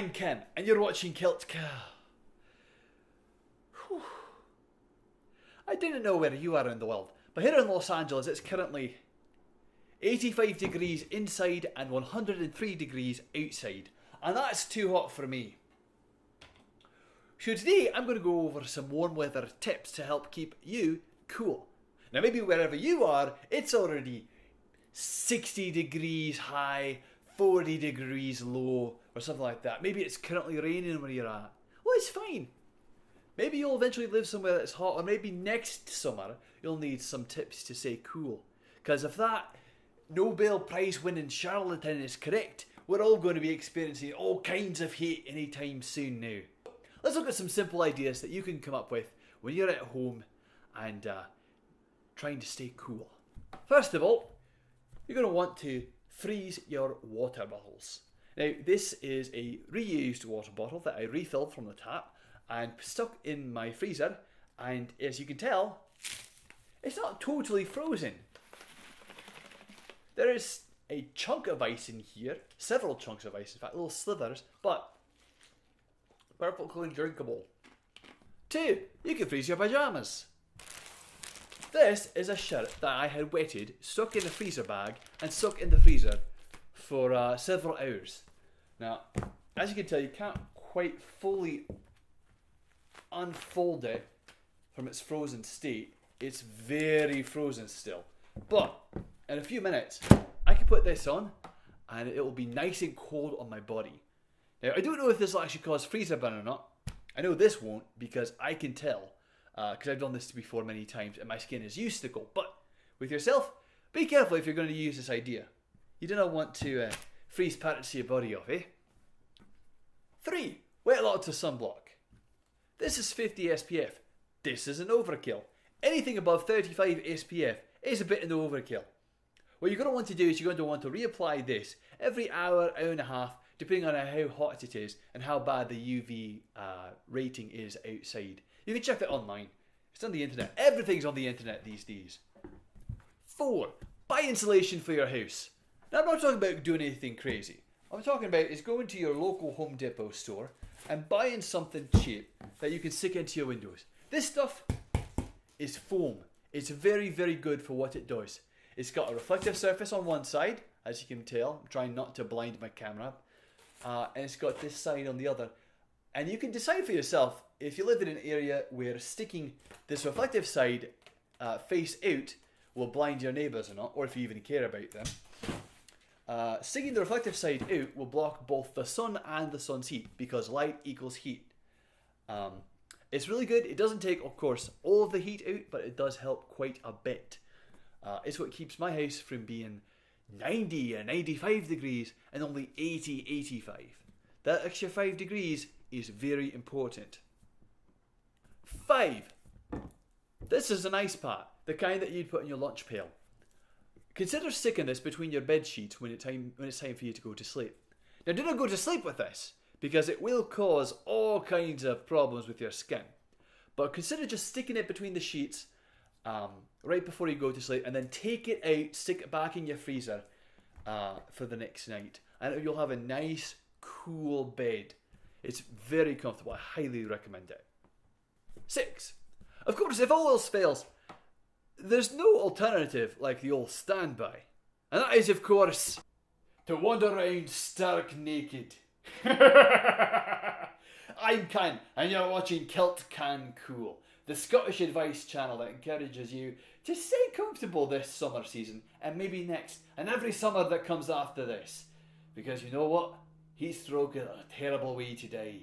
I'm Ken, and you're watching Kilt. I didn't know where you are in the world, but here in Los Angeles it's currently 85 degrees inside and 103 degrees outside, and that's too hot for me. So today I'm going to go over some warm weather tips to help keep you cool. Now maybe wherever you are, it's already 60 degrees high, 40 degrees low, or something like that. Maybe it's currently raining where you're at. Well, it's fine. Maybe you'll eventually live somewhere that's hot, or maybe next summer you'll need some tips to stay cool. Because if that Nobel Prize winning charlatan is correct, we're all going to be experiencing all kinds of heat anytime soon now. Let's look at some simple ideas that you can come up with when you're at home and trying to stay cool. First of all, you're going to want to freeze your water bottles. Now, this is a reused water bottle that I refilled from the tap and stuck in my freezer, and as you can tell, it's not totally frozen. There is a chunk of ice in here, several chunks of ice, in fact, little slithers, but perfectly drinkable. 2, you can freeze your pajamas. This is a shirt that I had wetted, stuck in a freezer bag, and stuck in the freezer for several hours. Now, as you can tell, you can't quite fully unfold it from its frozen state. It's very frozen still. But in a few minutes, I can put this on and it will be nice and cold on my body. Now, I don't know if this will actually cause freezer burn or not. I know this won't because I can tell, because I've done this before many times and my skin is used to cold. But with yourself, be careful if you're going to use this idea. You do not want to freeze parts of your body off, eh? 3, wet lots of sunblock. This is 50 SPF. This is an overkill. Anything above 35 SPF is a bit of an overkill. What you're going to want to do is you're going to want to reapply this every hour, hour and a half, depending on how hot it is and how bad the UV rating is outside. You can check that online. It's on the internet. Everything's on the internet these days. 4, buy insulation for your house. Now, I'm not talking about doing anything crazy. What I'm talking about is going to your local Home Depot store and buying something cheap that you can stick into your windows. This stuff is foam. It's very, very good for what it does. It's got a reflective surface on one side, as you can tell. I'm trying not to blind my camera. And it's got this side on the other. And you can decide for yourself if you live in an area where sticking this reflective side face out will blind your neighbours or not, or if you even care about them. Sticking the reflective side out will block both the sun and the sun's heat because light equals heat. It's really good. It doesn't take, of course, all of the heat out, but it does help quite a bit. It's what keeps my house from being 90 and 95 degrees and only 80, 85. That extra 5 degrees is very important. 5. This is an ice pack, the kind that you'd put in your lunch pail. Consider sticking this between your bed sheets when it's time for you to go to sleep. Now, do not go to sleep with this because it will cause all kinds of problems with your skin. But consider just sticking it between the sheets right before you go to sleep, and then take it out, stick it back in your freezer for the next night, and you'll have a nice, cool bed. It's very comfortable. I highly recommend it. 6. Of course, if all else fails, there's no alternative like the old standby. And that is, of course, to wander around stark naked. I'm Can, and you're watching Kilt Can Cool, the Scottish advice channel that encourages you to stay comfortable this summer season, and maybe next, and every summer that comes after this. Because you know what? Heat stroke is a terrible way to die.